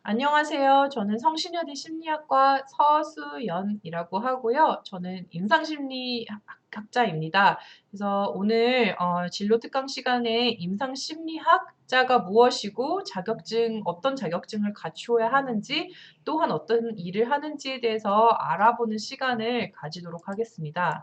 안녕하세요. 저는 성신여대 심리학과 서수연이라고 하고요. 저는 임상심리학자입니다. 그래서 오늘 진로 특강 시간에 임상심리학자가 무엇이고 어떤 자격증을 갖추어야 하는지 또한 어떤 일을 하는지에 대해서 알아보는 시간을 가지도록 하겠습니다.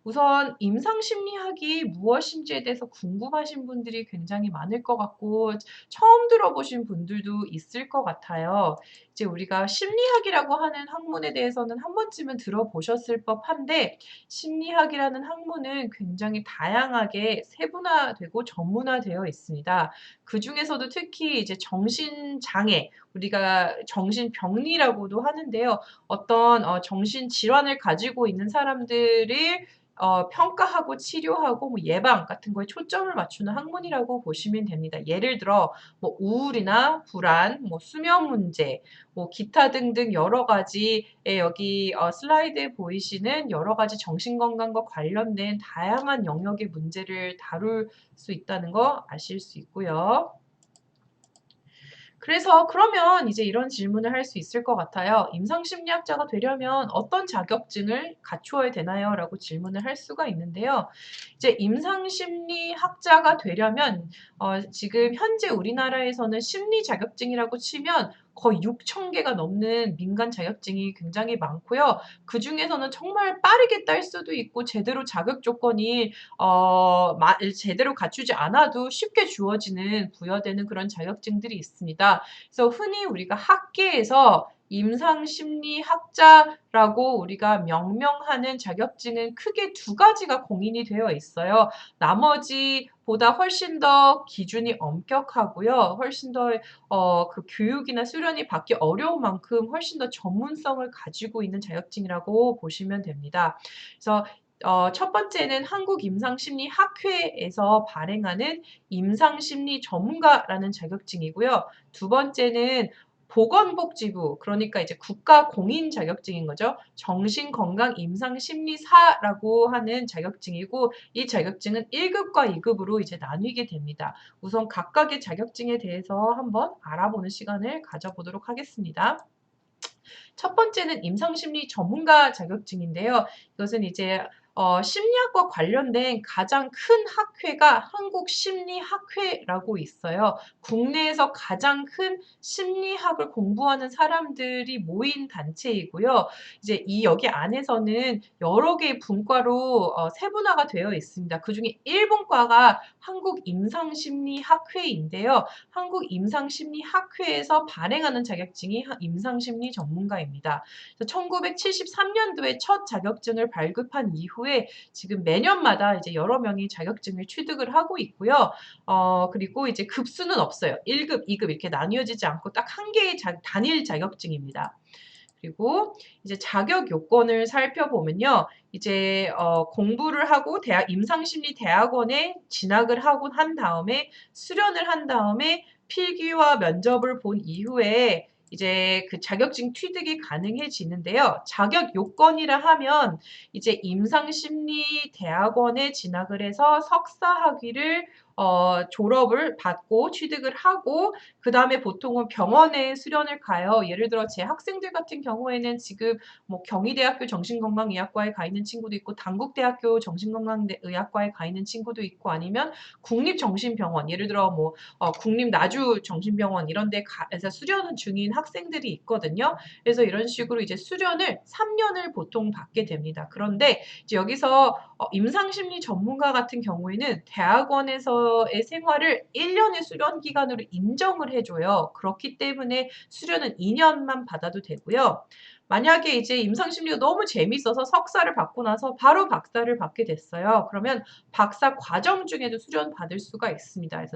우선 임상심리학이 무엇인지에 대해서 궁금하신 분들이 굉장히 많을 것 같고 처음 들어보신 분들도 있을 것 같아요. 이제 우리가 심리학이라고 하는 학문에 대해서는 한 번쯤은 들어보셨을 법한데 심리학이라는 학문은 굉장히 다양하게 세분화되고 전문화되어 있습니다. 그중에서도 특히 이제 정신장애, 우리가 정신병리라고도 하는데요. 어떤 정신질환을 가지고 있는 사람들을 평가하고 치료하고 뭐 예방 같은 거에 초점을 맞추는 학문이라고 보시면 됩니다. 예를 들어 뭐 우울이나 불안, 뭐 수면 문제, 뭐 기타 등등 여러 가지의 여기 슬라이드에 보이시는 여러 가지 정신건강과 관련된 다양한 영역의 문제를 다룰 수 있다는 거 아실 수 있고요. 그래서 그러면 이제 이런 질문을 할 수 있을 것 같아요. 임상심리학자가 되려면 어떤 자격증을 갖추어야 되나요? 라고 질문을 할 수가 있는데요. 이제 임상심리학자가 되려면 지금 현재 우리나라에서는 심리 자격증이라고 치면 거의 6천 개가 넘는 민간 자격증이 굉장히 많고요. 그중에서는 정말 빠르게 딸 수도 있고 제대로 자격 조건이 제대로 갖추지 않아도 쉽게 주어지는 부여되는 그런 자격증들이 있습니다. 그래서 흔히 우리가 학계에서 임상심리학자라고 우리가 명명하는 자격증은 크게 두 가지가 공인이 되어 있어요. 나머지보다 훨씬 더 기준이 엄격하고요. 훨씬 더 그 교육이나 수련이 받기 어려운 만큼 훨씬 더 전문성을 가지고 있는 자격증이라고 보시면 됩니다. 그래서 첫 번째는 한국임상심리학회에서 발행하는 임상심리 전문가라는 자격증이고요. 두 번째는 보건복지부, 그러니까 이제 국가 공인 자격증인 거죠. 정신건강임상심리사라고 하는 자격증이고 이 자격증은 1급과 2급으로 이제 나뉘게 됩니다. 우선 각각의 자격증에 대해서 한번 알아보는 시간을 가져보도록 하겠습니다. 첫 번째는 임상심리 전문가 자격증인데요. 이것은 이제 심리학과 관련된 가장 큰 학회가 한국심리학회라고 있어요. 국내에서 가장 큰 심리학을 공부하는 사람들이 모인 단체이고요. 이제 여기 안에서는 여러 개의 분과로 세분화가 되어 있습니다. 그중에 1분과가 한국임상심리학회인데요. 한국임상심리학회에서 발행하는 자격증이 임상심리 전문가입니다. 1973년도에 첫 자격증을 발급한 이후에 지금 매년마다 이제 여러 명이 자격증을 취득을 하고 있고요. 그리고 이제 급수는 없어요. 1급, 2급 이렇게 나뉘어지지 않고 딱 한 개의 단일 자격증입니다. 그리고 이제 자격 요건을 살펴보면요. 이제 공부를 하고 임상심리대학원에 진학을 하고 한 다음에 수련을 한 다음에 필기와 면접을 본 이후에 이제 그 자격증 취득이 가능해지는데요. 자격 요건이라 하면 이제 임상심리대학원에 진학을 해서 석사 학위를 졸업을 받고 취득을 하고 그다음에 보통은 병원에 수련을 가요. 예를 들어 제 학생들 같은 경우에는 지금 뭐 경희대학교 정신건강의학과에 가 있는 친구도 있고 단국대학교 정신건강의학과에 가 있는 친구도 있고 아니면 국립정신병원 예를 들어 뭐 국립나주정신병원 이런 데에서 수련 중인 학생들이 있거든요. 그래서 이런 식으로 이제 수련을 3년을 보통 받게 됩니다. 그런데 이제 여기서 임상심리 전문가 같은 경우에는 대학원에서의 생활을 1년의 수련 기간으로 인정을 해줘요. 그렇기 때문에 수련은 2년만 받아도 되고요. 만약에 이제 임상심리가 너무 재밌어서 석사를 받고 나서 바로 박사를 받게 됐어요. 그러면 박사 과정 중에도 수련 받을 수가 있습니다. 그래서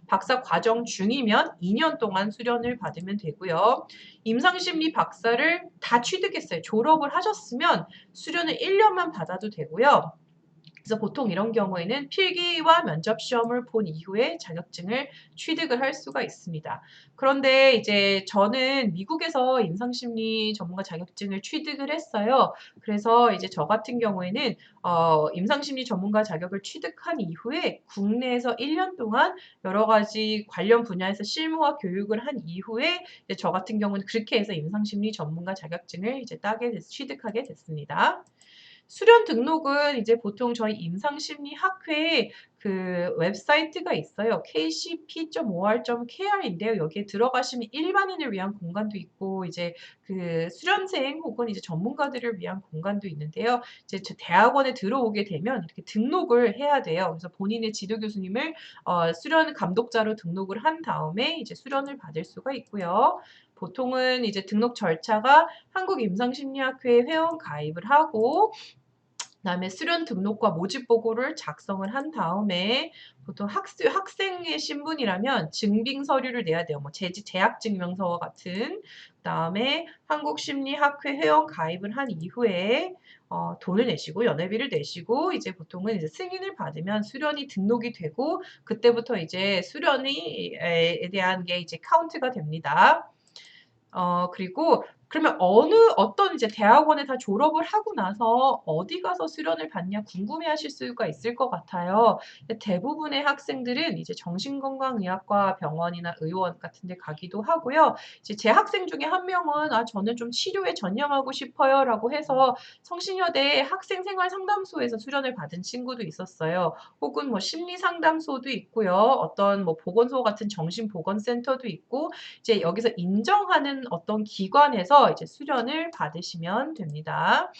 박사 과정 중이면 2년 동안 수련을 받으면 되고요. 임상심리 박사를 다 취득했어요. 졸업을 하셨으면 수련을 1년만 받아도 되고요. 그래서 보통 이런 경우에는 필기와 면접 시험을 본 이후에 자격증을 취득을 할 수가 있습니다. 그런데 이제 저는 미국에서 임상심리 전문가 자격증을 취득을 했어요. 그래서 이제 저 같은 경우에는 임상심리 전문가 자격을 취득한 이후에 국내에서 1년 동안 여러 가지 관련 분야에서 실무와 교육을 한 이후에 이제 저 같은 경우는 그렇게 해서 임상심리 전문가 자격증을 이제 취득하게 됐습니다. 수련 등록은 이제 보통 저희 임상심리학회에 그 웹사이트가 있어요. kcp.or.kr인데요. 여기에 들어가시면 일반인을 위한 공간도 있고 이제 그 수련생 혹은 이제 전문가들을 위한 공간도 있는데요. 이제 저 대학원에 들어오게 되면 이렇게 등록을 해야 돼요. 그래서 본인의 지도 교수님을 수련 감독자로 등록을 한 다음에 이제 수련을 받을 수가 있고요. 보통은 이제 등록 절차가 한국임상심리학회에 회원 가입을 하고 그다음에 수련 등록과 모집 보고를 작성을 한 다음에 보통 학생의 신분이라면 증빙 서류를 내야 돼요. 뭐 재학 증명서와 같은. 그다음에 한국심리학회 회원 가입을 한 이후에 돈을 내시고 연회비를 내시고 이제 보통은 이제 승인을 받으면 수련이 등록이 되고 그때부터 이제 수련에 대한 게 이제 카운트가 됩니다. 그리고 그러면 어떤 이제 대학원에 다 졸업을 하고 나서 어디 가서 수련을 받냐 궁금해하실 수가 있을 것 같아요. 대부분의 학생들은 이제 정신건강의학과 병원이나 의원 같은 데 가기도 하고요. 이제 제 학생 중에 한 명은 저는 좀 치료에 전념하고 싶어요라고 해서 성신여대 학생생활상담소에서 수련을 받은 친구도 있었어요. 혹은 뭐 심리상담소도 있고요. 어떤 뭐 보건소 같은 정신보건센터도 있고 이제 여기서 인정하는 어떤 기관에서 이제 수련을 받으시면 됩니다.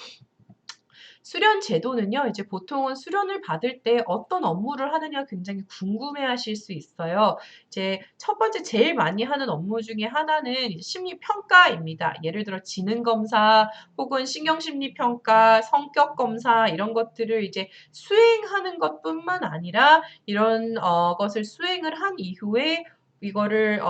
수련 제도는요, 이제 보통은 수련을 받을 때 어떤 업무를 하느냐 굉장히 궁금해 하실 수 있어요. 이제 첫 번째 제일 많이 하는 업무 중에 하나는 이제 심리평가입니다. 예를 들어 지능검사 혹은 신경심리평가, 성격검사 이런 것들을 이제 수행하는 것뿐만 아니라 이런 것을 수행을 한 이후에 이거를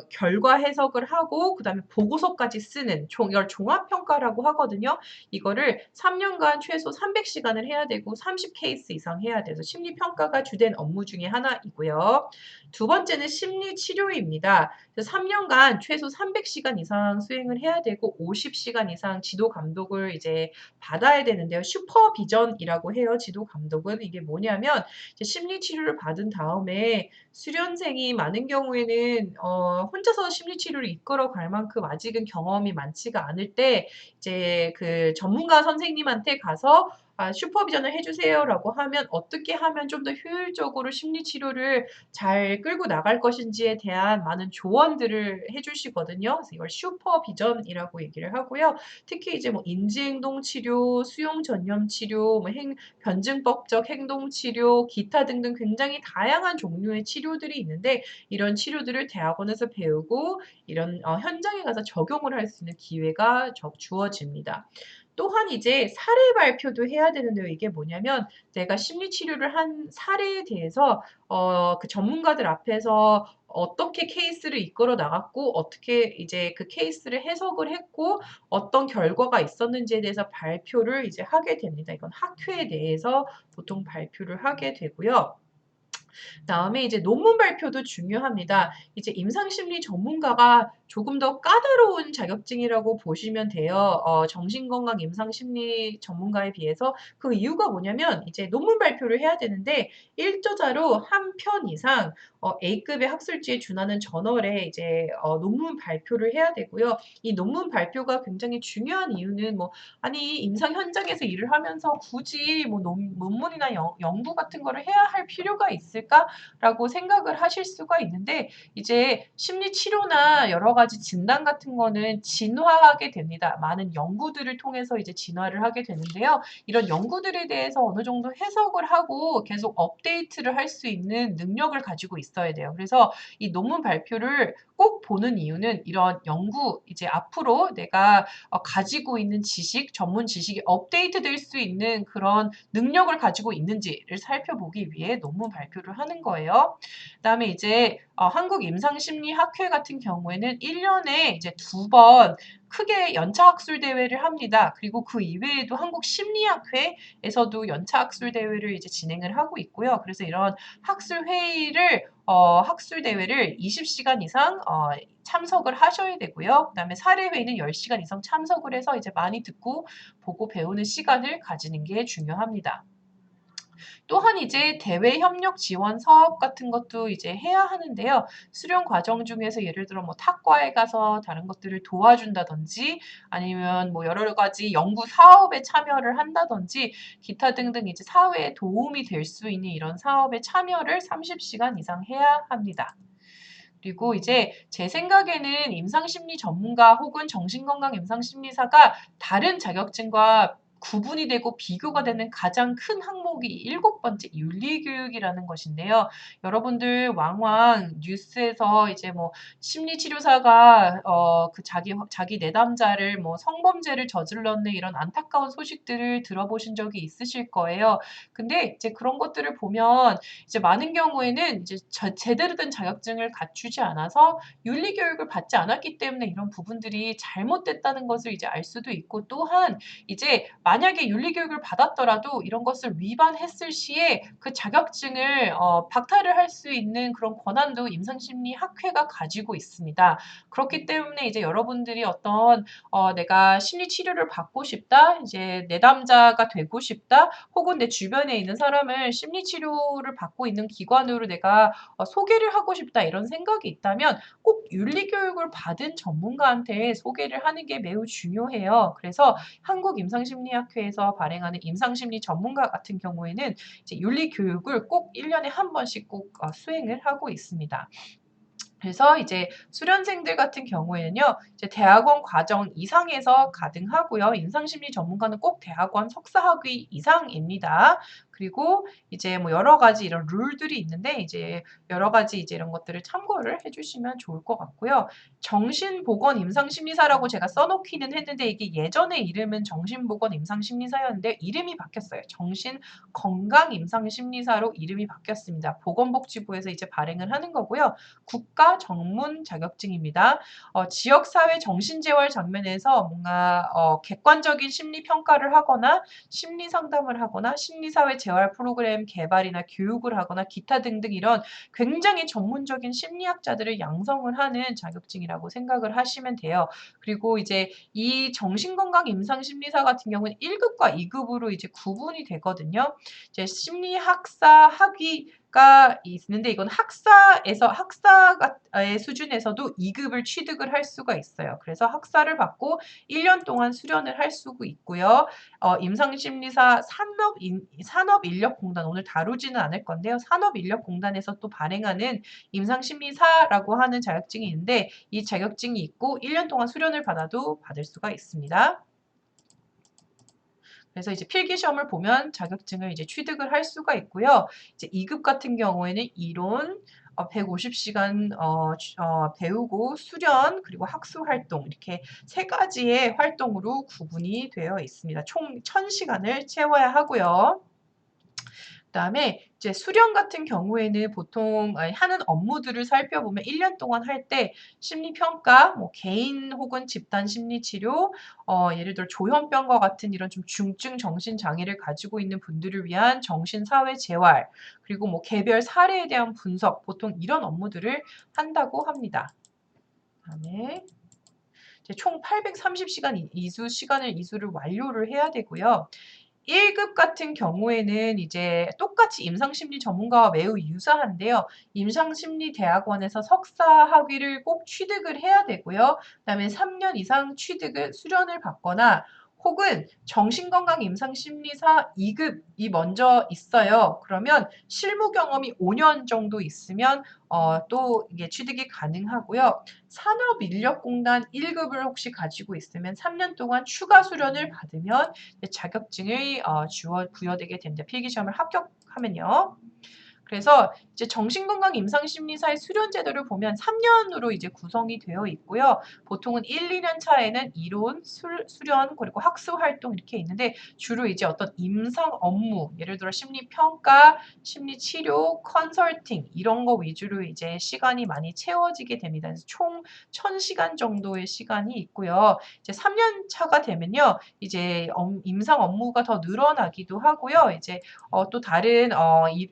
결과 해석을 하고 그다음에 보고서까지 쓰는 이걸 종합평가라고 하거든요. 이거를 3년간 최소 300시간을 해야 되고 30케이스 이상 해야 돼서 심리평가가 주된 업무 중에 하나이고요. 두 번째는 심리치료입니다. 3년간 최소 300시간 이상 수행을 해야 되고 50시간 이상 지도 감독을 이제 받아야 되는데요. 슈퍼비전이라고 해요. 지도 감독은 이게 뭐냐면 이제 심리치료를 받은 다음에 수련생이 많은 경우에는 혼자서 심리치료를 이끌어 갈 만큼 아직은 경험이 많지가 않을 때 이제 그 전문가 선생님한테 가서 슈퍼비전을 해주세요라고 하면 어떻게 하면 좀 더 효율적으로 심리치료를 잘 끌고 나갈 것인지에 대한 많은 조언들을 해주시거든요. 그래서 이걸 슈퍼비전이라고 얘기를 하고요. 특히 이제 뭐 인지행동치료, 수용전념치료, 뭐 변증법적 행동치료, 기타 등등 굉장히 다양한 종류의 치료들이 있는데 이런 치료들을 대학원에서 배우고 이런 현장에 가서 적용을 할 수 있는 기회가 주어집니다. 또한 이제 사례 발표도 해야 되는데요. 이게 뭐냐면 내가 심리 치료를 한 사례에 대해서 그 전문가들 앞에서 어떻게 케이스를 이끌어 나갔고 어떻게 이제 그 케이스를 해석을 했고 어떤 결과가 있었는지에 대해서 발표를 이제 하게 됩니다. 이건 학회에 대해서 보통 발표를 하게 되고요. 그다음에 이제 논문 발표도 중요합니다. 이제 임상심리 전문가가 조금 더 까다로운 자격증이라고 보시면 돼요. 정신건강 임상심리 전문가에 비해서. 그 이유가 뭐냐면 이제 논문 발표를 해야 되는데 일저자로 한 편 이상 A급의 학술지에 준하는 저널에 이제 논문 발표를 해야 되고요. 이 논문 발표가 굉장히 중요한 이유는 뭐 아니 임상 현장에서 일을 하면서 굳이 뭐 논문이나 연구 같은 거를 해야 할 필요가 있을까라고 생각을 하실 수가 있는데 이제 심리 치료나 여러 가지 진단 같은 거는 진화하게 됩니다. 많은 연구들을 통해서 이제 진화를 하게 되는데요. 이런 연구들에 대해서 어느 정도 해석을 하고 계속 업데이트를 할 수 있는 능력을 가지고 있어야 돼요. 그래서 이 논문 발표를 꼭 보는 이유는 이런 연구 이제 앞으로 내가 가지고 있는 지식, 전문 지식이 업데이트될 수 있는 그런 능력을 가지고 있는지를 살펴보기 위해 논문 발표를 공부를 하는 거예요. 그다음에 이제 한국임상심리학회 같은 경우에는 1년에 이제 2번 크게 연차학술 대회를 합니다. 그리고 그 이외에도 한국심리학회에서도 연차학술 대회를 이제 진행을 하고 있고요. 그래서 이런 학술 회의를 학술 대회를 20시간 이상 참석을 하셔야 되고요. 그다음에 사례회의는 10시간 이상 참석을 해서 이제 많이 듣고 보고 배우는 시간을 가지는 게 중요합니다. 또한 이제 대외 협력 지원 사업 같은 것도 이제 해야 하는데요. 수련 과정 중에서 예를 들어 뭐 탁과에 가서 다른 것들을 도와준다든지 아니면 뭐 여러 가지 연구 사업에 참여를 한다든지 기타 등등 이제 사회에 도움이 될 수 있는 이런 사업에 참여를 30시간 이상 해야 합니다. 그리고 이제 제 생각에는 임상심리 전문가 혹은 정신건강 임상심리사가 다른 자격증과 구분이 되고 비교가 되는 가장 큰 항목이 7번째 윤리교육이라는 것인데요. 여러분들 왕왕 뉴스에서 이제 뭐 심리치료사가 그 자기 내담자를 뭐 성범죄를 저질렀네 이런 안타까운 소식들을 들어보신 적이 있으실 거예요. 근데 이제 그런 것들을 보면 이제 많은 경우에는 이제 제대로 된 자격증을 갖추지 않아서 윤리 교육을 받지 않았기 때문에 이런 부분들이 잘못됐다는 것을 이제 알 수도 있고 또한 이제 만약에 윤리 교육을 받았더라도 이런 것을 위반했을 시에 그 자격증을 박탈을 할 수 있는 그런 권한도 임상심리학회가 가지고 있습니다. 그렇기 때문에 이제 여러분들이 어떤 내가 심리 치료를 받고 싶다, 이제 내담자가 되고 싶다, 혹은 내 주변에 있는 사람을 심리 치료를 받고 있는 기관으로 내가 소개를 하고 싶다 이런 생각이 있다면 꼭 윤리 교육을 받은 전문가한테 소개를 하는 게 매우 중요해요. 그래서 한국임상심리학회에서 발행하는 임상심리 전문가 같은 경우에는 이제 윤리 교육을 꼭 1년에 한 번씩 꼭 수행을 하고 있습니다. 그래서 이제 수련생들 같은 경우에는요, 이제 대학원 과정 이상에서 가능하고요. 임상심리 전문가는 꼭 대학원 석사학위 이상입니다. 그리고 이제 뭐 여러 가지 이런 룰들이 있는데 이제 여러 가지 이제 이런 것들을 참고를 해주시면 좋을 것 같고요. 정신보건 임상심리사라고 제가 써놓기는 했는데 이게 예전에 이름은 정신보건 임상심리사였는데 이름이 바뀌었어요. 정신건강 임상심리사로 이름이 바뀌었습니다. 보건복지부에서 이제 발행을 하는 거고요. 국가 전문 자격증입니다. 지역사회 정신재활 장면에서 뭔가 객관적인 심리 평가를 하거나 심리 상담을 하거나 심리사회 재활 프로그램 개발이나 교육을 하거나 기타 등등 이런 굉장히 전문적인 심리학자들을 양성을 하는 자격증이라고 생각을 하시면 돼요. 그리고 이제 이 정신건강 임상심리사 같은 경우는 1급과 2급으로 이제 구분이 되거든요. 이제 심리학사 학위가 있는데 이건 학사의 수준에서도 2급을 취득을 할 수가 있어요. 그래서 학사를 받고 1년 동안 수련을 할 수가 있고요. 임상심리사 산업인력공단 오늘 다루지는 않을 건데요. 산업인력공단에서 또 발행하는 임상심리사라고 하는 자격증이 있는데 이 자격증이 있고 1년 동안 수련을 받아도 받을 수가 있습니다. 그래서 이제 필기시험을 보면 자격증을 이제 취득을 할 수가 있고요. 이제 2급 같은 경우에는 이론 150시간 배우고 수련 그리고 학술 활동 이렇게 세 가지의 활동으로 구분이 되어 있습니다. 총 1000시간을 채워야 하고요. 그다음에 이제 수련 같은 경우에는 보통 하는 업무들을 살펴보면 1년 동안 할 때 심리평가, 뭐 개인 혹은 집단 심리치료, 예를 들어 조현병과 같은 이런 좀 중증 정신장애를 가지고 있는 분들을 위한 정신사회재활, 그리고 뭐 개별 사례에 대한 분석, 보통 이런 업무들을 한다고 합니다. 그다음에 이제 총 830시간 이수를 완료를 해야 되고요. 1급 같은 경우에는 이제 똑같이 임상심리 전문가와 매우 유사한데요. 임상심리대학원에서 석사 학위를 꼭 취득을 해야 되고요. 그다음에 3년 이상 수련을 받거나 혹은 정신건강 임상심리사 2급이 먼저 있어요. 그러면 실무 경험이 5년 정도 있으면 또 이게 취득이 가능하고요. 산업인력공단 1급을 혹시 가지고 있으면 3년 동안 추가 수련을 받으면 자격증이 부여되게 됩니다. 필기시험을 합격하면요. 그래서 이제 정신건강 임상심리사의 수련 제도를 보면 3년으로 이제 구성이 되어 있고요. 보통은 1, 2년 차에는 이론, 수련, 그리고 학술 활동 이렇게 있는데 주로 이제 어떤 임상 업무, 예를 들어 심리 평가, 심리 치료, 컨설팅 이런 거 위주로 이제 시간이 많이 채워지게 됩니다. 그래서 총 1000시간 정도의 시간이 있고요. 이제 3년 차가 되면요. 이제 임상 업무가 더 늘어나기도 하고요. 이제 또 다른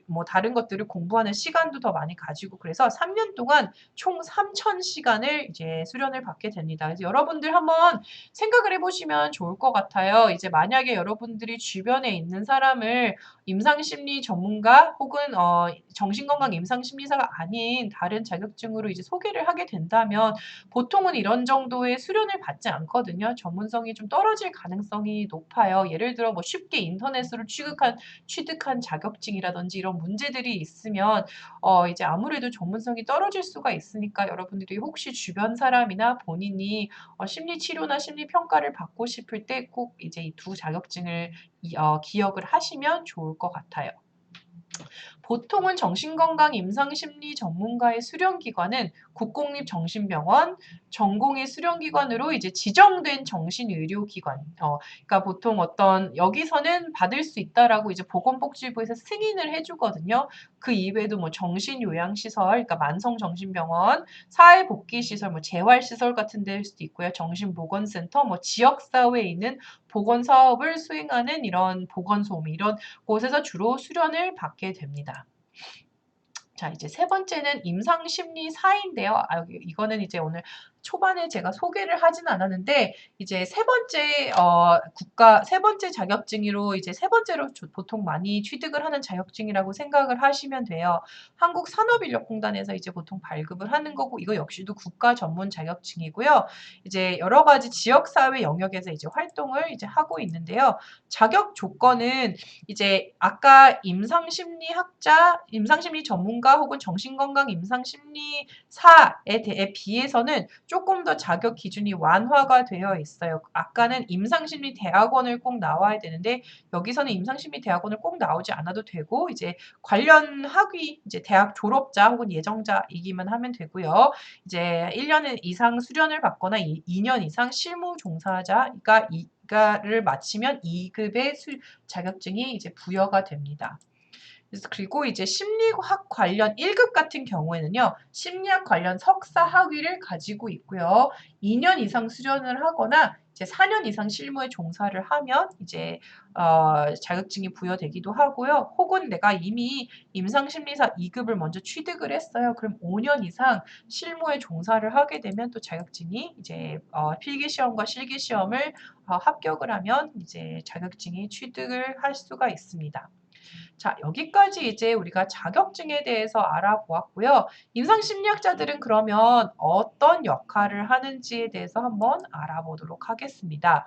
뭐 다른 것들을 공부하는 시간도 더 많이 가지고 그래서 3년 동안 총 3000시간을 이제 수련을 받게 됩니다. 그래서 여러분들 한번 생각을 해보시면 좋을 것 같아요. 이제 만약에 여러분들이 주변에 있는 사람을 임상심리 전문가 혹은 정신건강 임상심리사가 아닌 다른 자격증으로 이제 소개를 하게 된다면 보통은 이런 정도의 수련을 받지 않거든요. 전문성이 좀 떨어질 가능성이 높아요. 예를 들어 뭐 쉽게 인터넷으로 취득한 자격증이라든지 이런 문제들이 있으면 이제 아무래도 전문성이 떨어질 수가 있으니까 여러분들이 혹시 주변 사람이나 본인이 심리 치료나 심리 평가를 받고 싶을 때 꼭 이제 이 두 자격증을 기억을 하시면 좋을 것 같아요. 보통은 정신건강 임상심리 전문가의 수련기관은 국공립정신병원, 전공의 수련기관으로 이제 지정된 정신의료기관, 그러니까 보통 어떤 여기서는 받을 수 있다라고 이제 보건복지부에서 승인을 해주거든요. 그 이외에도 뭐 정신요양시설, 그러니까 만성정신병원, 사회복귀시설, 뭐 재활시설 같은 데일 수도 있고요. 정신보건센터, 뭐 지역사회에 있는 보건사업을 수행하는 이런 보건소, 이런 곳에서 주로 수련을 받게 됩니다. 자, 이제 세 번째는 임상심리사인데요. 이거는 이제 오늘 초반에 제가 소개를 하진 않았는데, 이제 세 번째 자격증으로 이제 세 번째로 보통 많이 취득을 하는 자격증이라고 생각을 하시면 돼요. 한국산업인력공단에서 이제 보통 발급을 하는 거고, 이거 역시도 국가 전문 자격증이고요. 이제 여러 가지 지역사회 영역에서 이제 활동을 이제 하고 있는데요. 자격 조건은 이제 아까 임상심리 전문가 혹은 정신건강 임상심리사에 비해서는 조금 더 자격 기준이 완화가 되어 있어요. 아까는 임상심리대학원을 꼭 나와야 되는데 여기서는 임상심리대학원을 꼭 나오지 않아도 되고 이제 관련 학위 이제 대학 졸업자 혹은 예정자이기만 하면 되고요. 이제 1년 이상 수련을 받거나 2년 이상 실무 종사자가 를 마치면 2급의 자격증이 이제 부여가 됩니다. 그리고 이제 심리학 관련 1급 같은 경우에는요. 심리학 관련 석사 학위를 가지고 있고요. 2년 이상 수련을 하거나 이제 4년 이상 실무에 종사를 하면 이제 자격증이 부여되기도 하고요. 혹은 내가 이미 임상심리사 2급을 먼저 취득을 했어요. 그럼 5년 이상 실무에 종사를 하게 되면 또 자격증이 이제 필기시험과 실기시험을 합격을 하면 이제 자격증이 취득을 할 수가 있습니다. 자, 여기까지 이제 우리가 자격증에 대해서 알아보았고요. 임상심리학자들은 그러면 어떤 역할을 하는지에 대해서 한번 알아보도록 하겠습니다.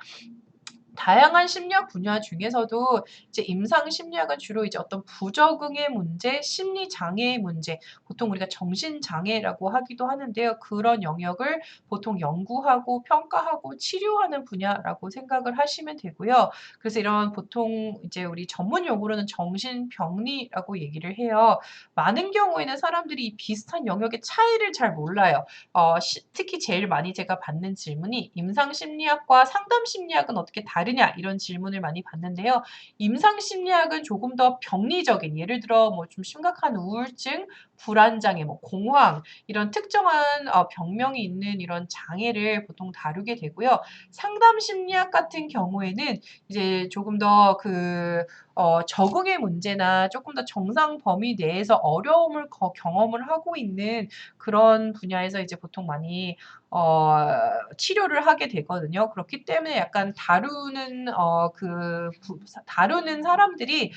다양한 심리학 분야 중에서도 이제 임상 심리학은 주로 이제 어떤 부적응의 문제, 심리 장애의 문제, 보통 우리가 정신 장애라고 하기도 하는데요. 그런 영역을 보통 연구하고 평가하고 치료하는 분야라고 생각을 하시면 되고요. 그래서 이런 보통 이제 우리 전문 용어로는 정신병리라고 얘기를 해요. 많은 경우에는 사람들이 이 비슷한 영역의 차이를 잘 몰라요. 특히 제일 많이 제가 받는 질문이 임상심리학과 상담심리학은 어떻게 다르냐 이런 질문을 많이 받는데요. 임상심리학은 조금 더 병리적인 예를 들어 뭐 좀 심각한 우울증, 불안장애, 뭐 공황 이런 특정한 병명이 있는 이런 장애를 보통 다루게 되고요. 상담심리학 같은 경우에는 이제 조금 더 적응의 문제나 조금 더 정상 범위 내에서 어려움을 경험을 하고 있는 그런 분야에서 이제 보통 많이 치료를 하게 되거든요. 그렇기 때문에 약간 다루는 사람들이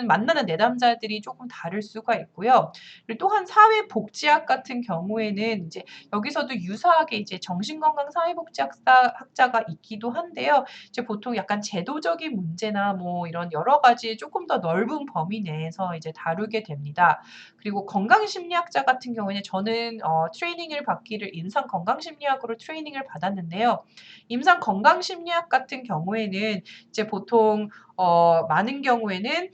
만나는 내담자들이 조금 다를 수가 있고요. 그리고 또한 사회복지학 같은 경우에는 이제 여기서도 유사하게 이제 정신건강 사회복지학자가 있기도 한데요. 이제 보통 약간 제도적인 문제나 뭐 이런 여러 가지 조금 더 넓은 범위 내에서 이제 다루게 됩니다. 그리고 건강심리학자 같은 경우에는 저는 트레이닝을 받기를 임상건강심리학으로 트레이닝을 받았는데요. 임상건강심리학 같은 경우에는 이제 보통 많은 경우에는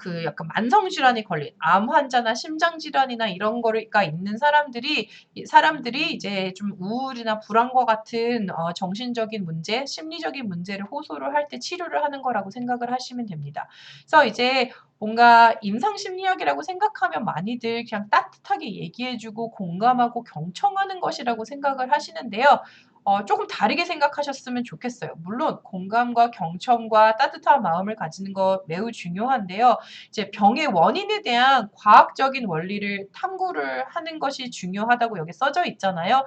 그 약간 만성질환이 걸린 암 환자나 심장질환이나 이런 거가 있는 사람들이 이제 좀 우울이나 불안과 같은 정신적인 문제, 심리적인 문제를 호소를 할 때 치료를 하는 거라고 생각을 하시면 됩니다. 그래서 이제 뭔가 임상심리학이라고 생각하면 많이들 그냥 따뜻하게 얘기해주고 공감하고 경청하는 것이라고 생각을 하시는데요. 조금 다르게 생각하셨으면 좋겠어요. 물론 공감과 경청과 따뜻한 마음을 가지는 거 매우 중요한데요. 이제 병의 원인에 대한 과학적인 원리를 탐구를 하는 것이 중요하다고 여기 써져 있잖아요.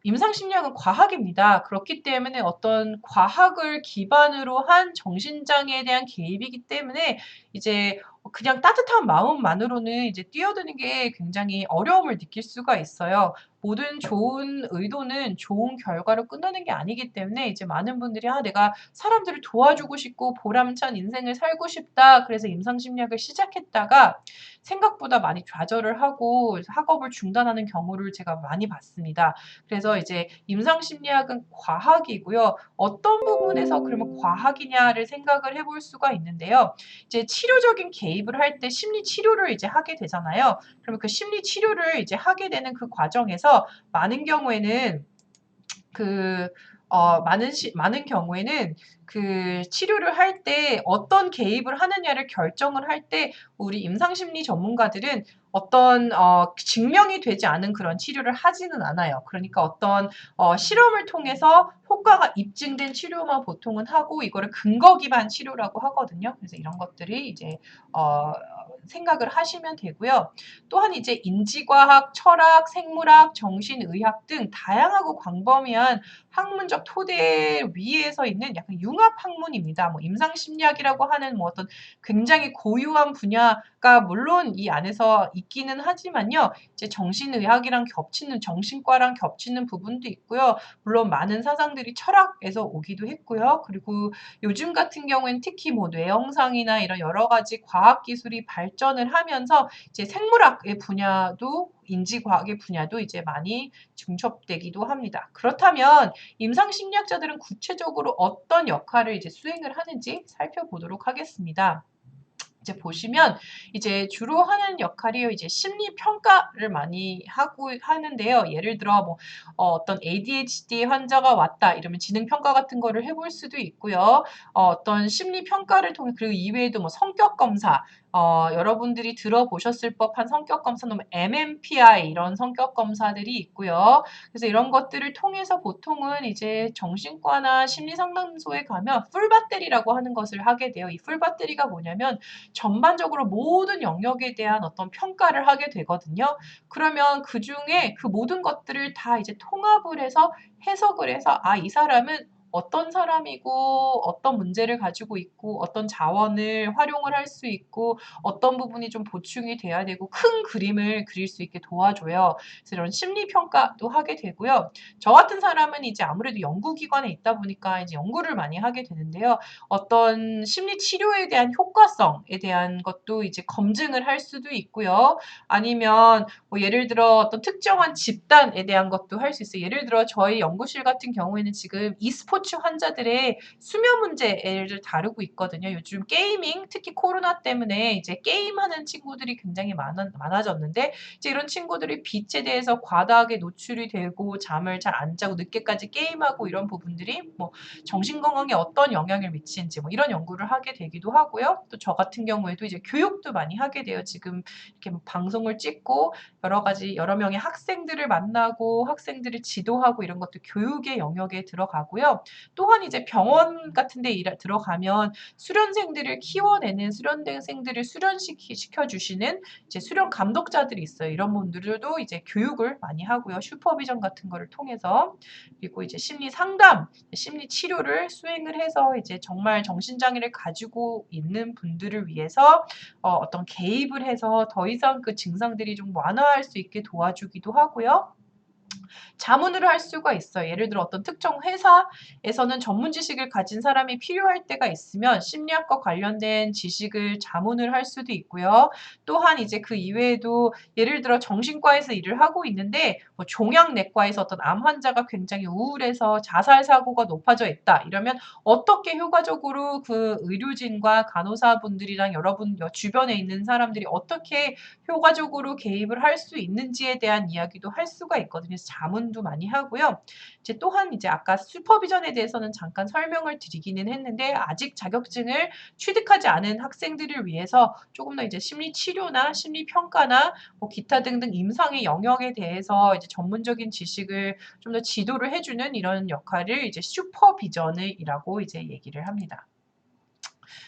임상심리학은 과학입니다. 그렇기 때문에 어떤 과학을 기반으로 한 정신장애에 대한 개입이기 때문에 이제 그냥 따뜻한 마음만으로는 이제 뛰어드는 게 굉장히 어려움을 느낄 수가 있어요. 모든 좋은 의도는 좋은 결과로 끝나는 게 아니기 때문에 이제 많은 분들이 내가 사람들을 도와주고 싶고 보람찬 인생을 살고 싶다. 그래서 임상심리학을 시작했다가 생각보다 많이 좌절을 하고 학업을 중단하는 경우를 제가 많이 봤습니다. 그래서 이제 임상심리학은 과학이고요. 어떤 부분에서 그러면 과학이냐를 생각을 해볼 수가 있는데요. 이제 치료적인 개입을 할 때 심리 치료를 이제 하게 되잖아요. 그러면 그 심리 치료를 이제 하게 되는 그 과정에서 많은 경우에는 그 많은 경우에는 그 치료를 할 때 어떤 개입을 하느냐를 결정을 할 때 우리 임상심리 전문가들은 어떤 증명이 되지 않은 그런 치료를 하지는 않아요. 그러니까 어떤 실험을 통해서 효과가 입증된 치료만 보통은 하고 이거를 근거 기반 치료라고 하거든요. 그래서 이런 것들이 이제 어, 생각을 하시면 되고요. 또한 이제 인지과학, 철학, 생물학, 정신의학 등 다양하고 광범위한 학문적 토대 위에서 있는 약간 융합 학문입니다. 뭐 임상심리학이라고 하는 뭐 어떤 굉장히 고유한 분야가 물론 이 안에서 있기는 하지만요. 이제 정신의학이랑 겹치는 정신과랑 겹치는 부분도 있고요. 물론 많은 사상들이 철학에서 오기도 했고요. 그리고 요즘 같은 경우에는 특히 뭐 뇌영상이나 이런 여러 가지 과학 기술이 발전을 하면서 이제 생물학의 분야도 인지과학의 분야도 이제 많이 중첩되기도 합니다. 그렇다면 임상심리학자들은 구체적으로 어떤 역할을 이제 수행을 하는지 살펴보도록 하겠습니다. 이제 보시면 이제 주로 하는 역할이요. 이제 심리 평가를 많이 하고 하는데요. 예를 들어 뭐 어떤 ADHD 환자가 왔다 이러면 지능 평가 같은 거를 해볼 수도 있고요. 어떤 심리 평가를 통해 그리고 이외에도 뭐 성격 검사 여러분들이 들어보셨을 법한 성격 검사는 뭐 MMPI 이런 성격 검사들이 있고요. 그래서 이런 것들을 통해서 보통은 이제 정신과나 심리상담소에 가면 풀배터리라고 하는 것을 하게 돼요. 이 풀배터리가 뭐냐면 전반적으로 모든 영역에 대한 어떤 평가를 하게 되거든요. 그러면 그중에 그 모든 것들을 다 이제 통합을 해서 해석을 해서 이 사람은 어떤 사람이고 어떤 문제를 가지고 있고 어떤 자원을 활용을 할 수 있고 어떤 부분이 좀 보충이 돼야 되고 큰 그림을 그릴 수 있게 도와줘요. 그래서 이런 심리 평가도 하게 되고요. 저 같은 사람은 이제 아무래도 연구기관에 있다 보니까 이제 연구를 많이 하게 되는데요. 어떤 심리 치료에 대한 효과성에 대한 것도 이제 검증을 할 수도 있고요. 아니면 뭐 예를 들어 어떤 특정한 집단에 대한 것도 할 수 있어요. 예를 들어 저희 연구실 같은 경우에는 지금 e스포츠 환자들의 수면 문제를 다루고 있거든요. 요즘 게이밍, 특히 코로나 때문에 이제 게임하는 친구들이 굉장히 많아졌는데 이제 이런 친구들이 빛에 대해서 과다하게 노출이 되고 잠을 잘 안 자고 늦게까지 게임하고 이런 부분들이 뭐 정신 건강에 어떤 영향을 미치는지 뭐 이런 연구를 하게 되기도 하고요. 또 저 같은 경우에도 이제 교육도 많이 하게 돼요. 지금 이렇게 뭐 방송을 찍고 여러 가지 여러 명의 학생들을 만나고 학생들을 지도하고 이런 것도 교육의 영역에 들어가고요. 또한 이제 병원 같은 데 들어가면 수련생들을 키워내는 수련생들을 수련시켜 주시는 이제 수련 감독자들이 있어요. 이런 분들도 이제 교육을 많이 하고요. 슈퍼비전 같은 거를 통해서 그리고 이제 심리 상담, 심리 치료를 수행을 해서 이제 정말 정신장애를 가지고 있는 분들을 위해서 어떤 개입을 해서 더 이상 그 증상들이 좀 완화할 수 있게 도와주기도 하고요. 자문을 할 수가 있어요. 예를 들어 어떤 특정 회사에서는 전문 지식을 가진 사람이 필요할 때가 있으면 심리학과 관련된 지식을 자문을 할 수도 있고요. 또한 이제 그 이외에도 예를 들어 정신과에서 일을 하고 있는데 뭐 종양내과에서 어떤 암 환자가 굉장히 우울해서 자살 사고가 높아져 있다. 이러면 어떻게 효과적으로 그 의료진과 간호사분들이랑 여러분 주변에 있는 사람들이 어떻게 효과적으로 개입을 할 수 있는지에 대한 이야기도 할 수가 있거든요. 그래서 자문도 많이 하고요. 이제 또한 이제 아까 슈퍼비전에 대해서는 잠깐 설명을 드리기는 했는데 아직 자격증을 취득하지 않은 학생들을 위해서 조금 더 이제 심리 치료나 심리 평가나 뭐 기타 등등 임상의 영역에 대해서 이제 전문적인 지식을 좀 더 지도를 해주는 이런 역할을 이제 슈퍼비전이라고 이제 얘기를 합니다.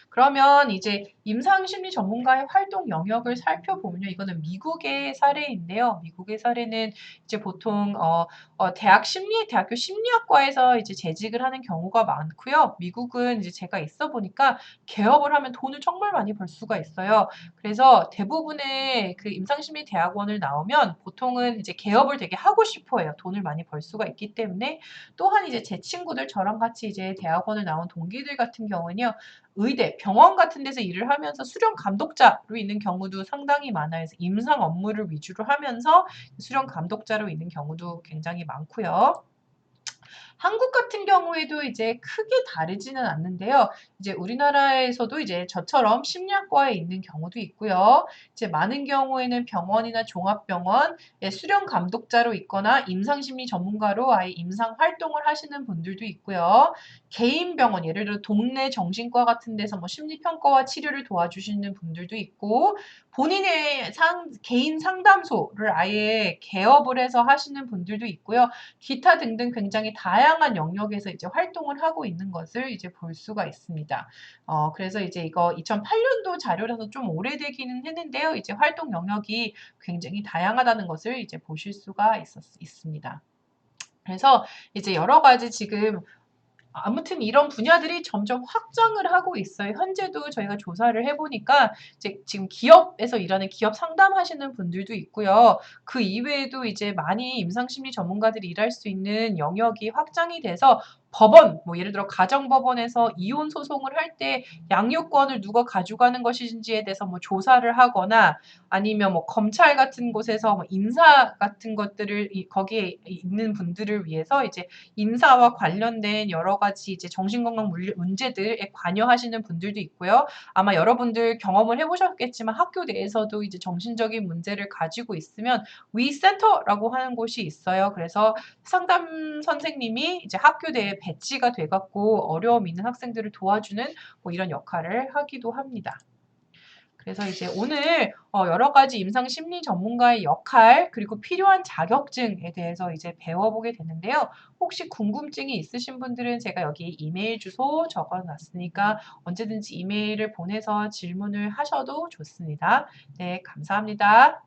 그러면 이제 임상심리 전문가의 활동 영역을 살펴보면요. 이거는 미국의 사례인데요. 미국의 사례는 이제 보통 대학교 심리학과에서 이제 재직을 하는 경우가 많고요. 미국은 이제 제가 있어 보니까 개업을 하면 돈을 정말 많이 벌 수가 있어요. 그래서 대부분의 그 임상심리 대학원을 나오면 보통은 이제 개업을 되게 하고 싶어 해요. 돈을 많이 벌 수가 있기 때문에. 또한 이제 제 친구들 저랑 같이 이제 대학원을 나온 동기들 같은 경우는요. 의대, 병원 같은 데서 일을 하면서 수련 감독자로 있는 경우도 상당히 많아요. 그래서 임상 업무를 위주로 하면서 수련 감독자로 있는 경우도 굉장히 많고요. 한국 같은 경우에도 이제 크게 다르지는 않는데요. 이제 우리나라에서도 이제 저처럼 심리학과에 있는 경우도 있고요. 이제 많은 경우에는 병원이나 종합병원의 수련 감독자로 있거나 임상심리 전문가로 아예 임상 활동을 하시는 분들도 있고요. 개인 병원, 예를 들어 동네 정신과 같은 데서 뭐 심리평가와 치료를 도와주시는 분들도 있고, 본인의 개인 상담소를 아예 개업을 해서 하시는 분들도 있고요. 기타 등등 굉장히 다양한 영역에서 이제 활동을 하고 있는 것을 이제 볼 수가 있습니다. 그래서 이제 이거 2008년도 자료라서 좀 오래되기는 했는데요. 이제 활동 영역이 굉장히 다양하다는 것을 이제 보실 수가 있습니다. 그래서 이제 여러 가지 지금 아무튼 이런 분야들이 점점 확장을 하고 있어요. 현재도 저희가 조사를 해보니까 이제 지금 기업에서 일하는 기업 상담하시는 분들도 있고요. 그 이외에도 이제 많이 임상심리 전문가들이 일할 수 있는 영역이 확장이 돼서 법원, 뭐 예를 들어 가정법원에서 이혼 소송을 할 때 양육권을 누가 가져가는 것인지에 대해서 뭐 조사를 하거나 아니면 뭐 검찰 같은 곳에서 뭐 인사 같은 것들을 거기에 있는 분들을 위해서 이제 인사와 관련된 여러 가지 이제 정신건강 문제들에 관여하시는 분들도 있고요. 아마 여러분들 경험을 해보셨겠지만 학교 내에서도 이제 정신적인 문제를 가지고 있으면 위센터라고 하는 곳이 있어요. 그래서 상담 선생님이 이제 학교 내에 배치가 돼갖고 어려움 있는 학생들을 도와주는 뭐 이런 역할을 하기도 합니다. 그래서 이제 오늘 여러 가지 임상 심리 전문가의 역할 그리고 필요한 자격증에 대해서 이제 배워보게 되는데요. 혹시 궁금증이 있으신 분들은 제가 여기 이메일 주소 적어놨으니까 언제든지 이메일을 보내서 질문을 하셔도 좋습니다. 네, 감사합니다.